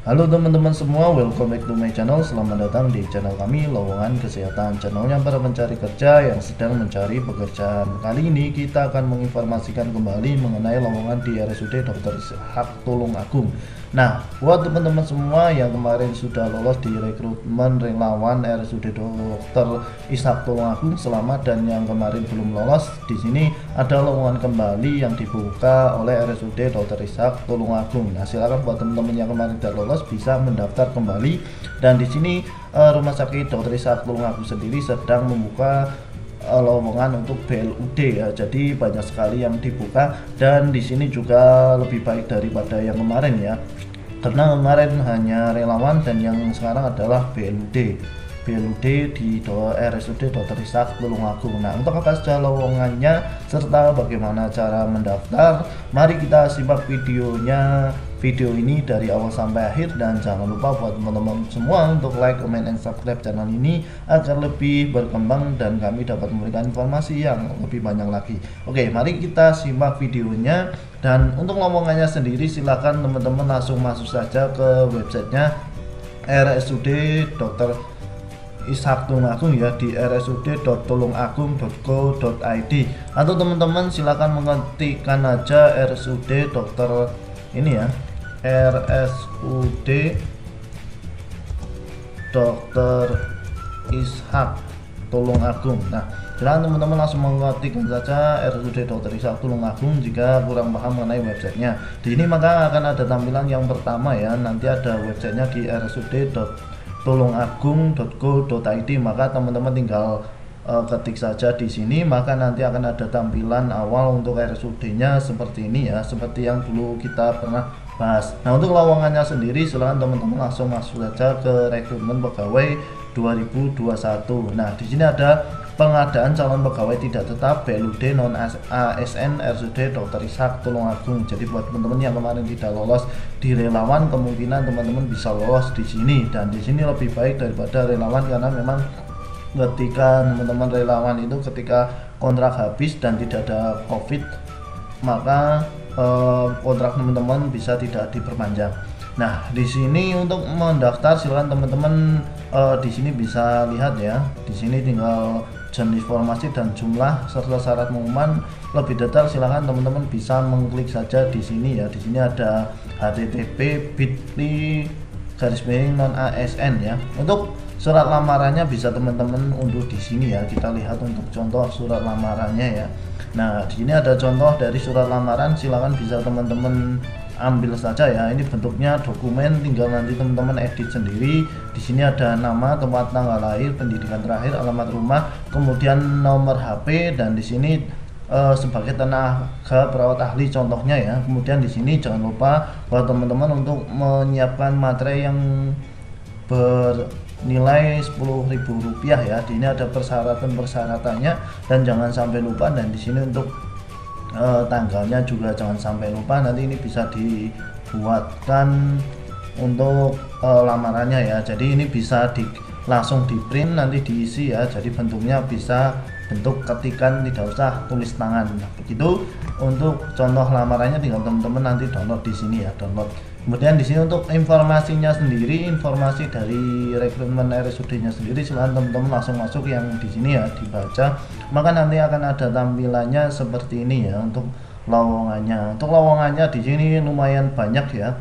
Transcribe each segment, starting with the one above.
Halo teman-teman semua, welcome back to my channel. Selamat datang di channel kami, Lowongan Kesehatan. Channelnya para pencari kerja yang sedang mencari pekerjaan. Kali ini kita akan menginformasikan kembali mengenai lowongan di RSUD Dr. Ishak Tulungagung. Nah, buat teman-teman semua yang kemarin sudah lolos di rekrutmen relawan RSUD Dr. Ishak Tulungagung, selamat. Dan yang kemarin belum lolos, di sini ada lowongan kembali yang dibuka oleh RSUD Dr. Ishak Tulungagung. Nah, silakan buat teman-teman yang kemarin tidak lolos bisa mendaftar kembali. Dan di sini Rumah Sakit Dr. Ishak Tulungagung sendiri sedang membuka lowongan untuk BLUD ya. Jadi banyak sekali yang dibuka dan di sini juga lebih baik daripada yang kemarin ya. Karena kemarin hanya relawan dan yang sekarang adalah BLUD di RSUD Dr. Ishak Tulungagung. Nah, untuk apa saja lowongannya serta bagaimana cara mendaftar, mari kita simak video ini dari awal sampai akhir. Dan jangan lupa buat teman-teman semua untuk like, comment, dan subscribe channel ini agar lebih berkembang dan kami dapat memberikan informasi yang lebih banyak lagi. Oke, mari kita simak videonya. Dan untuk lowongannya sendiri silakan teman-teman langsung masuk saja ke websitenya RSUD Dr. Ishak Tulungagung ya, di rsud.tulungagung.co.id, atau teman-teman silakan mengetikkan aja RSUD Dr. ini ya, RSUD Dr. Ishak Tulungagung. Nah, silakan teman-teman langsung mengetikkan saja RSUD Dr. Ishak Tulungagung jika kurang paham mengenai websitenya. Di sini maka akan ada tampilan yang pertama ya, nanti ada websitenya di rsud.tulungagung.co.id, maka teman-teman tinggal ketik saja di sini, maka nanti akan ada tampilan awal untuk RSUD-nya seperti ini ya, seperti yang dulu kita pernah bahas. Nah, untuk lowongannya sendiri silakan teman-teman langsung masuk saja ke rekrutmen pegawai 2021. Nah, di sini ada pengadaan calon pegawai tidak tetap BLUD non ASN RSUD Dr. Ishak Tulungagung. Jadi buat teman-teman yang kemarin tidak lolos di relawan, kemungkinan teman-teman bisa lolos di sini. Dan di sini lebih baik daripada relawan karena memang ketika teman-teman relawan itu ketika kontrak habis dan tidak ada COVID, maka kontrak teman-teman bisa tidak diperpanjang. Nah, di sini untuk mendaftar silakan teman-teman di sini bisa lihat ya. Di sini tinggal jenis informasi dan jumlah serta syarat pengumuman lebih detail, silakan teman-teman bisa mengklik saja di sini ya. Di sini ada http://bit.ly/non-asn ya. Untuk surat lamarannya bisa teman-teman unduh di sini ya. Kita lihat untuk contoh surat lamarannya ya. Nah, di sini ada contoh dari surat lamaran, silakan bisa teman-teman ambil saja ya. Ini bentuknya dokumen, tinggal nanti teman-teman edit sendiri. Di sini ada nama, tempat, tanggal lahir, pendidikan terakhir, alamat rumah, kemudian nomor HP, dan di sini sebagai tenaga perawat ahli contohnya ya. Kemudian di sini jangan lupa buat teman-teman untuk menyiapkan materi yang bernilai Rp10.000 ya. Di ini ada persyaratannya dan jangan sampai lupa. Dan di sini untuk tanggalnya juga jangan sampai lupa, nanti ini bisa dibuatkan untuk lamarannya ya. Jadi ini bisa langsung di print nanti diisi ya. Jadi bentuknya bisa bentuk ketikan, tidak usah tulis tangan. Nah, begitu untuk contoh lamarannya, tinggal teman-teman nanti download di sini ya, download. Kemudian di sini untuk informasinya sendiri, informasi dari rekrutmen RSUD-nya sendiri, silahkan teman-teman langsung masuk yang di sini ya, dibaca. Maka nanti akan ada tampilannya seperti ini ya untuk lowongannya. Untuk lowongannya di sini lumayan banyak ya.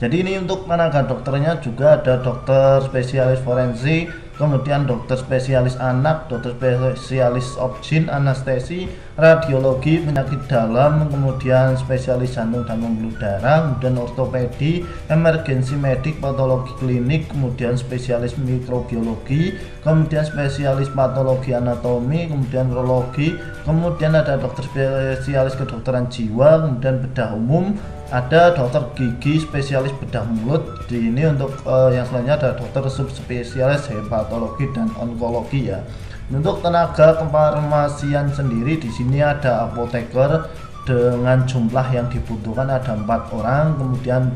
Jadi ini untuk tenaga dokternya juga ada dokter spesialis forensik, kemudian dokter spesialis anak, dokter spesialis obgyn, anestesi, radiologi, penyakit dalam, kemudian spesialis jantung dan pembuluh darah, kemudian ortopedi, emergensi medik, patologi klinik, kemudian spesialis mikrobiologi, kemudian spesialis patologi anatomi, kemudian urologi, kemudian ada dokter spesialis kedokteran jiwa, kemudian bedah umum, ada dokter gigi spesialis bedah mulut. Di ini untuk yang selanjutnya ada dokter subspesialis hepatologi dan onkologi ya. Untuk tenaga kefarmasian sendiri di sini ada apoteker dengan jumlah yang dibutuhkan ada 4 orang. Kemudian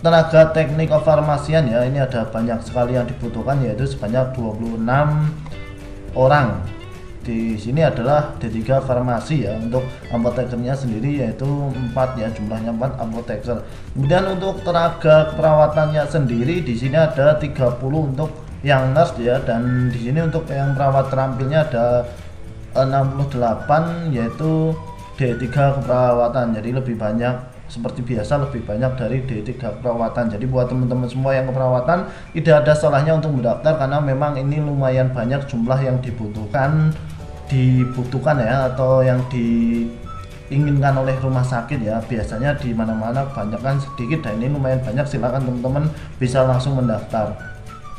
tenaga teknik kefarmasian ya, ini ada banyak sekali yang dibutuhkan, yaitu sebanyak 26 orang. di sini adalah D3 farmasi ya. Untuk apotekernya sendiri yaitu 4 ya, jumlahnya 4 apoteker. Kemudian untuk tenaga keperawatannya sendiri di sini ada 30 untuk yang nurse ya, dan di sini untuk yang perawat terampilnya ada 68 yaitu D3 keperawatan. Jadi lebih banyak, seperti biasa lebih banyak dari D3 keperawatan. Jadi buat teman-teman semua yang keperawatan tidak ada salahnya untuk mendaftar, karena memang ini lumayan banyak jumlah yang dibutuhkan ya, atau yang diinginkan oleh rumah sakit ya. Biasanya di mana-mana banyak kan sedikit, dan ini lumayan banyak. Silakan teman-teman bisa langsung mendaftar.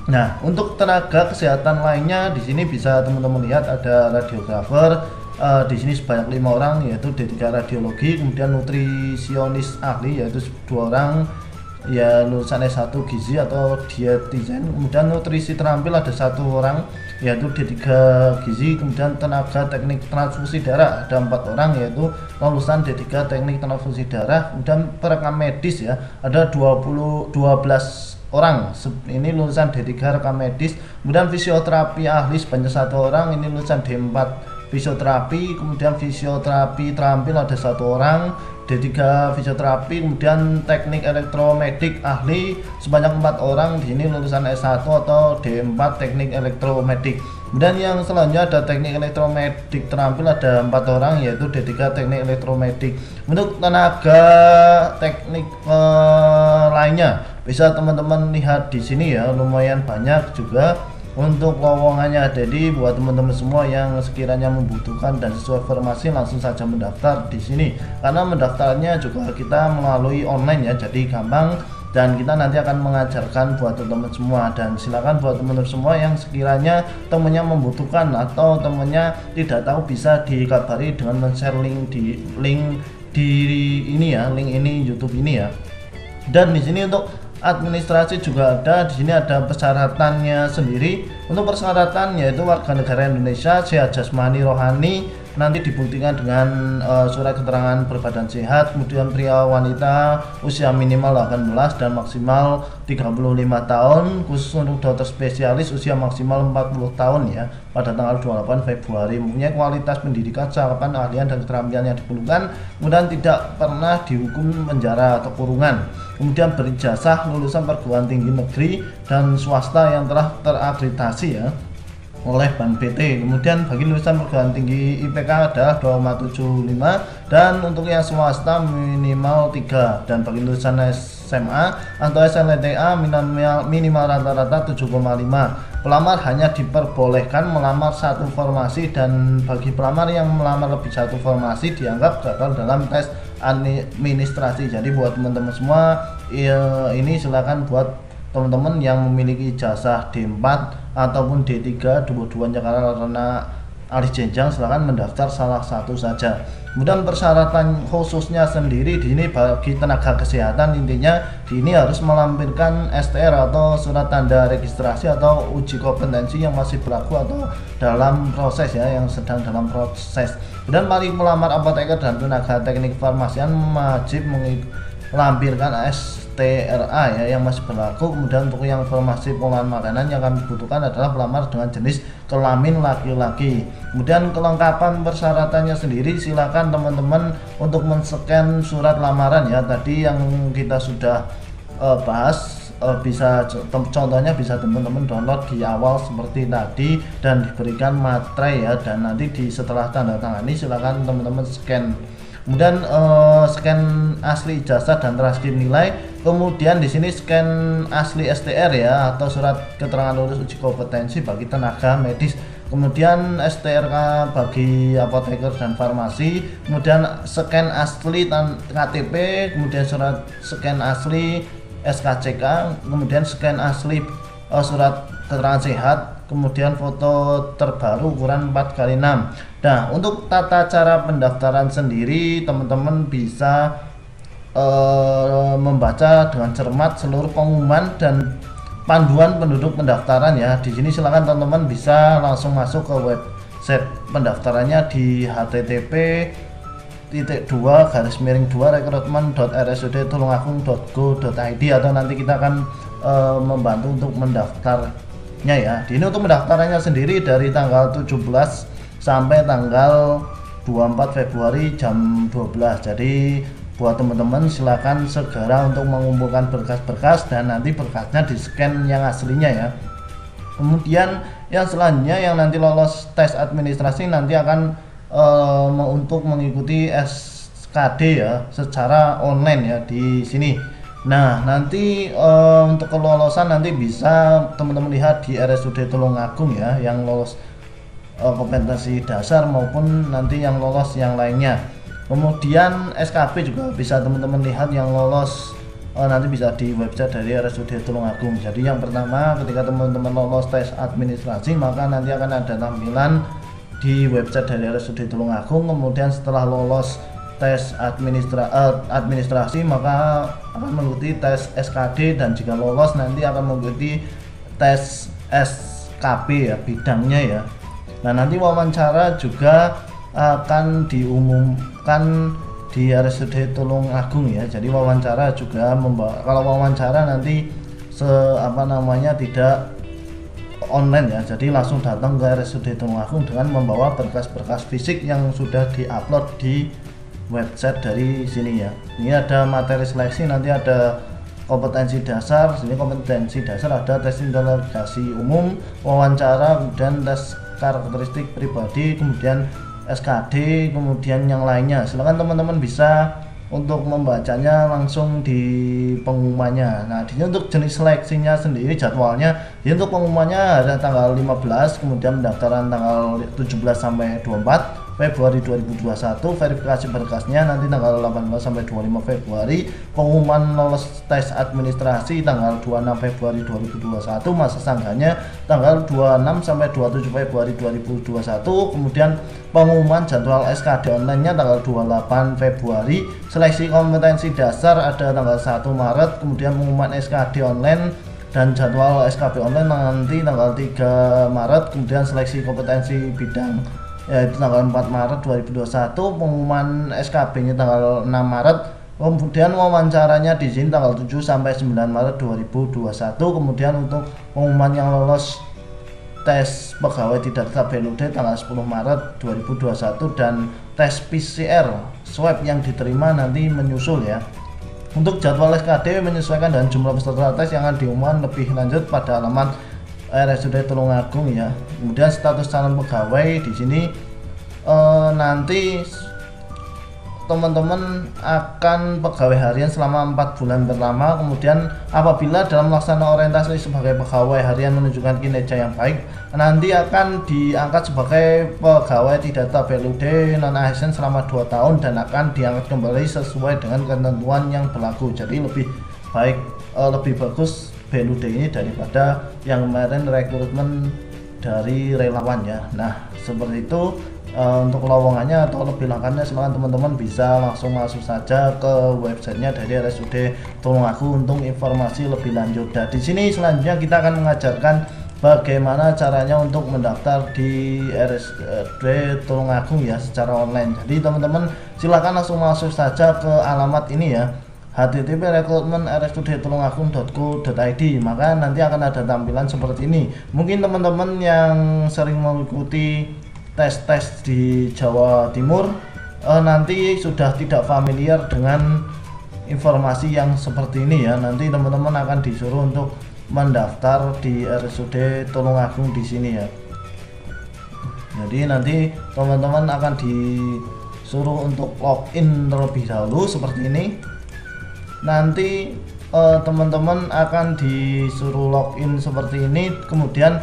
Nah, untuk tenaga kesehatan lainnya di sini bisa teman-teman lihat ada radiografer. Di sini sebanyak 5 orang yaitu D3 radiologi, kemudian nutrisionis ahli yaitu 2 orang ya lulusan S1 gizi atau dietitian, kemudian nutrisi terampil ada 1 orang yaitu D3 gizi, kemudian tenaga teknik transfusi darah ada 4 orang yaitu lulusan D3 teknik transfusi darah, kemudian perekam medis ya ada 12 orang, ini lulusan D3 rekam medis, kemudian fisioterapi ahli sebanyak 1 orang, ini lulusan D4 fisioterapi, kemudian fisioterapi terampil ada 1 orang D3 fisioterapi, kemudian teknik elektromedik ahli sebanyak 4 orang, di sini lulusan S1 atau D4 teknik elektromedik. Kemudian yang selanjutnya ada teknik elektromedik terampil ada 4 orang yaitu D3 teknik elektromedik. Untuk tenaga teknik lainnya bisa teman-teman lihat di sini ya, lumayan banyak juga untuk lowongannya. Jadi buat teman-teman semua yang sekiranya membutuhkan dan sesuai formasi langsung saja mendaftar di sini, karena mendaftarnya juga kita melalui online ya, jadi gampang, dan kita nanti akan mengajarkan buat teman-teman semua. Dan silakan buat teman-teman semua yang sekiranya temennya membutuhkan atau temennya tidak tahu bisa dikabari dengan men-share link ini ya, link ini YouTube ini ya. Dan di sini untuk administrasi juga ada, di sini ada persyaratannya sendiri. Untuk persyaratan yaitu warga negara Indonesia, sehat jasmani rohani, nanti dibuktikan dengan surat keterangan berbadan sehat, kemudian pria wanita usia minimal 18 dan maksimal 35 tahun, khusus untuk dokter spesialis usia maksimal 40 tahun ya pada tanggal 28 Februari. Mempunyai kualitas pendidikan, cakapan, keahlian dan keterampilan yang diperlukan, kemudian tidak pernah dihukum penjara atau kurungan, kemudian berijazah lulusan perguruan tinggi negeri dan swasta yang telah terakreditasi ya oleh Bank BT. Kemudian bagi lulusan perguruan tinggi IPK adalah 2,75 dan untuk yang swasta minimal 3, dan bagi lulusan SMA atau SLTA minimal rata-rata 7,5. Pelamar hanya diperbolehkan melamar 1 formasi, dan bagi pelamar yang melamar lebih 1 formasi dianggap gagal dalam tes administrasi. Jadi buat teman-teman semua ini silakan buat teman-teman yang memiliki ijazah D4 ataupun D3 dua-duanya karena alih jenjang, silahkan mendaftar salah satu saja. Kemudian persyaratan khususnya sendiri di sini bagi tenaga kesehatan, intinya di ini harus melampirkan STR atau surat tanda registrasi atau uji kompetensi yang masih berlaku atau dalam proses ya, yang sedang dalam proses. Kemudian mari melamar apoteker dan tenaga teknik farmasian wajib melampirkan STRA ya yang masih berlaku. Kemudian untuk yang formasi pengolahan makanan yang kami butuhkan adalah pelamar dengan jenis kelamin laki-laki. Kemudian kelengkapan persyaratannya sendiri, silakan teman-teman untuk men-scan surat lamaran ya, tadi yang kita sudah bahas. Bisa contohnya bisa teman-teman download di awal seperti tadi dan diberikan materai ya, dan nanti setelah tanda tangani silakan teman-teman scan. Kemudian scan asli ijazah dan transkrip nilai, kemudian di sini scan asli STR ya atau surat keterangan lulus uji kompetensi bagi tenaga medis, kemudian STRK bagi apoteker dan farmasi, kemudian scan asli KTP, kemudian surat scan asli SKCK, kemudian scan asli surat keterangan sehat, kemudian foto terbaru ukuran 4x6. Nah, untuk tata cara pendaftaran sendiri teman-teman bisa membaca dengan cermat seluruh pengumuman dan panduan penduduk pendaftaran ya. Di sini silakan teman-teman bisa langsung masuk ke website pendaftarannya di http://2-rekrutmen.rsud.tulungagung.go.id, atau nanti kita akan membantu untuk mendaftarnya ya. Di ini untuk pendaftarannya sendiri dari tanggal 17 sampai tanggal 24 Februari jam 12. Jadi buat teman-teman silakan segera untuk mengumpulkan berkas-berkas dan nanti berkasnya di scan yang aslinya ya. Kemudian yang selanjutnya yang nanti lolos tes administrasi nanti akan untuk mengikuti SKD ya secara online ya di sini. Nah nanti untuk kelolosan nanti bisa teman-teman lihat di RSUD Tulungagung ya, yang lolos kompetensi dasar maupun nanti yang lolos yang lainnya. Kemudian SKP juga bisa teman-teman lihat yang lolos nanti bisa di website dari RSUD Tulungagung. Jadi yang pertama ketika teman-teman lolos tes administrasi maka nanti akan ada tampilan di website dari RSUD Tulungagung. Kemudian setelah lolos tes administrasi maka akan mengikuti tes SKD dan jika lolos nanti akan mengikuti tes SKP ya bidangnya ya. Nah nanti wawancara juga akan diumumkan di RSUD Tulungagung ya. Jadi wawancara juga kalau wawancara nanti tidak online ya. Jadi langsung datang ke RSUD Tulungagung dengan membawa berkas-berkas fisik yang sudah diupload di website dari sini ya. Ini ada materi seleksi, nanti ada kompetensi dasar. Sini kompetensi dasar ada tes interogasi umum, wawancara, kemudian tes karakteristik pribadi, kemudian SKD, kemudian yang lainnya. Silakan teman-teman bisa untuk membacanya langsung di pengumumannya. Nah, ini untuk jenis seleksinya sendiri jadwalnya. Jadi untuk pengumumannya ada tanggal 15, kemudian pendaftaran tanggal 17 sampai 24 Februari 2021, verifikasi berkasnya nanti tanggal 18 sampai 25 Februari, pengumuman lolos tes administrasi tanggal 26 Februari 2021, masa sanggahnya tanggal 26 sampai 27 Februari 2021, kemudian pengumuman jadwal SKD online-nya tanggal 28 Februari, seleksi kompetensi dasar ada tanggal 1 Maret, kemudian pengumuman SKD online dan jadwal SKB online nanti tanggal 3 Maret, kemudian seleksi kompetensi bidang yaitu tanggal 4 Maret 2021, pengumuman SKB-nya tanggal 6 Maret, kemudian wawancaranya di sini tanggal 7 sampai 9 Maret 2021, kemudian untuk pengumuman yang lolos tes pegawai tidak tetap BLUD tanggal 10 Maret 2021 dan tes PCR swab yang diterima nanti menyusul ya. Untuk jadwal SKD menyesuaikan dengan jumlah peserta tes yang akan diumumkan lebih lanjut pada alamat RSUD Tulungagung ya. Kemudian status calon pegawai di sini nanti teman-teman akan pegawai harian selama 4 bulan pertama. Kemudian apabila dalam melaksanakan orientasi sebagai pegawai harian menunjukkan kinerja yang baik, nanti akan diangkat sebagai pegawai tidak tetap BLUD non ASN selama 2 tahun dan akan diangkat kembali sesuai dengan ketentuan yang berlaku. Jadi lebih baik, lebih bagus BLUD ini daripada yang kemarin rekrutmen dari relawan ya. Nah seperti itu. Untuk lowongannya atau lebih lengkapnya silakan teman-teman bisa langsung masuk saja ke websitenya dari RSUD Tulungagung untuk informasi lebih lanjut. Dan di sini selanjutnya kita akan mengajarkan bagaimana caranya untuk mendaftar di RSUD Tulungagung ya secara online. Jadi teman-teman silakan langsung masuk saja ke alamat ini ya, http://rekrutmen.rsudtulungagung.co.id. maka nanti akan ada tampilan seperti ini. Mungkin teman-teman yang sering mengikuti tes-tes di Jawa Timur nanti sudah tidak familiar dengan informasi yang seperti ini ya. Nanti teman-teman akan disuruh untuk mendaftar di RSUD Tulungagung di sini ya. Jadi nanti teman-teman akan disuruh untuk login terlebih dahulu seperti ini. Nanti teman-teman akan disuruh login seperti ini, kemudian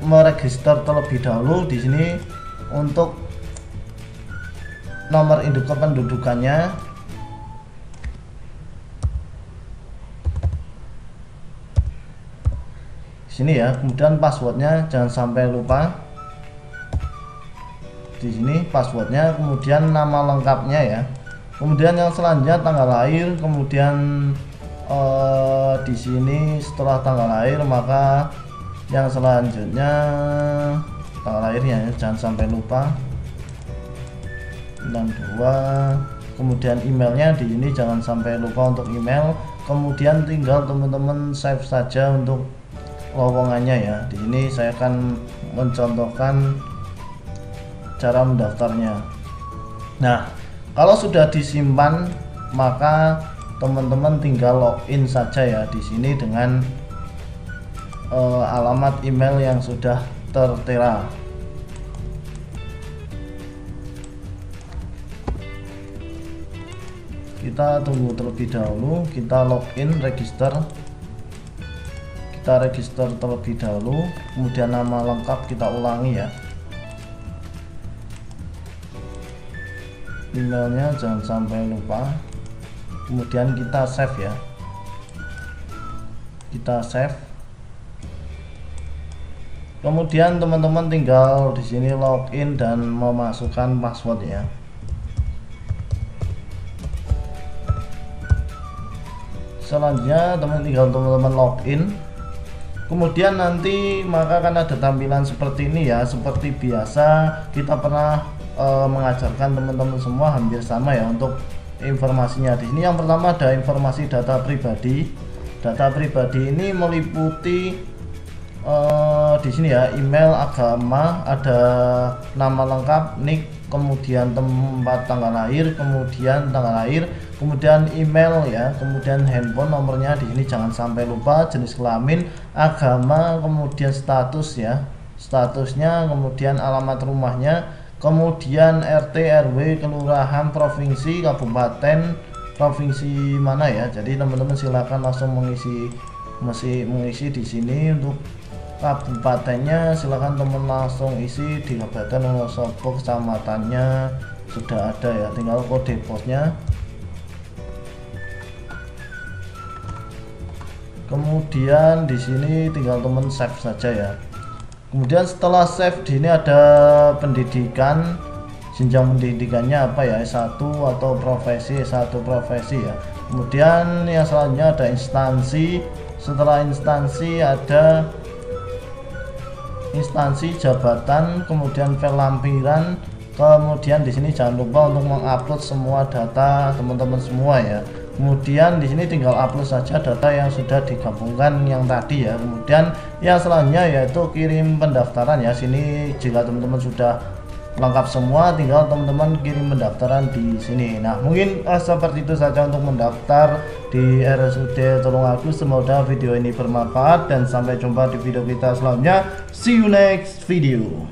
meregister terlebih dahulu di sini untuk nomor induk kependudukannya. Sini ya, kemudian passwordnya jangan sampai lupa. Di sini passwordnya, kemudian nama lengkapnya ya. Kemudian yang selanjutnya tanggal lahir, kemudian di sini setelah tanggal lahir maka yang selanjutnya tanggal lahirnya ya, jangan sampai lupa. 62, kemudian emailnya di sini jangan sampai lupa untuk email. Kemudian tinggal teman-teman save saja untuk lowongannya ya. Di sini saya akan mencontohkan cara mendaftarnya. Nah, kalau sudah disimpan maka teman-teman tinggal login saja ya di sini dengan alamat email yang sudah tertera. Kita tunggu terlebih dahulu, kita login, register. Kita register terlebih dahulu, kemudian nama lengkap kita ulangi ya. Emailnya jangan sampai lupa. Kemudian kita save ya. Kita save. Kemudian teman-teman tinggal di sini login dan memasukkan password ya. Selanjutnya teman-teman login, kemudian nanti maka akan ada tampilan seperti ini ya. Seperti biasa kita pernah mengajarkan teman-teman semua hampir sama ya untuk informasinya. Di sini yang pertama ada informasi data pribadi. Data pribadi ini meliputi di sini ya, email, agama, ada nama lengkap, nick, kemudian tempat tanggal lahir, kemudian tanggal lahir, kemudian email ya, kemudian handphone nomornya di sini jangan sampai lupa, jenis kelamin, agama, kemudian status ya, statusnya, kemudian alamat rumahnya, kemudian RT, RW, kelurahan, provinsi, kabupaten, provinsi mana ya. Jadi teman-teman silakan langsung mengisi di sini. Untuk kabupatennya silakan teman langsung isi di Kabupaten Wonosobo, kecamatannya sudah ada ya, tinggal kode posnya. Kemudian di sini tinggal teman save saja ya. Kemudian setelah save di sini ada pendidikan, jenjang pendidikannya apa ya, S1 atau profesi, S1 profesi ya. Kemudian yang selanjutnya ada instansi. Setelah instansi ada instansi, jabatan, kemudian pelampiran. Kemudian di sini jangan lupa untuk mengupload semua data teman-teman semua ya. Kemudian di sini tinggal upload saja data yang sudah digabungkan yang tadi ya. Kemudian yang selanjutnya yaitu kirim pendaftaran ya. Sini jika teman-teman sudah lengkap semua, tinggal teman-teman kirim pendaftaran di sini. Nah, mungkin seperti itu saja untuk mendaftar di RSUD Tulungagung. Semoga video ini bermanfaat dan sampai jumpa di video kita selanjutnya. See you next video.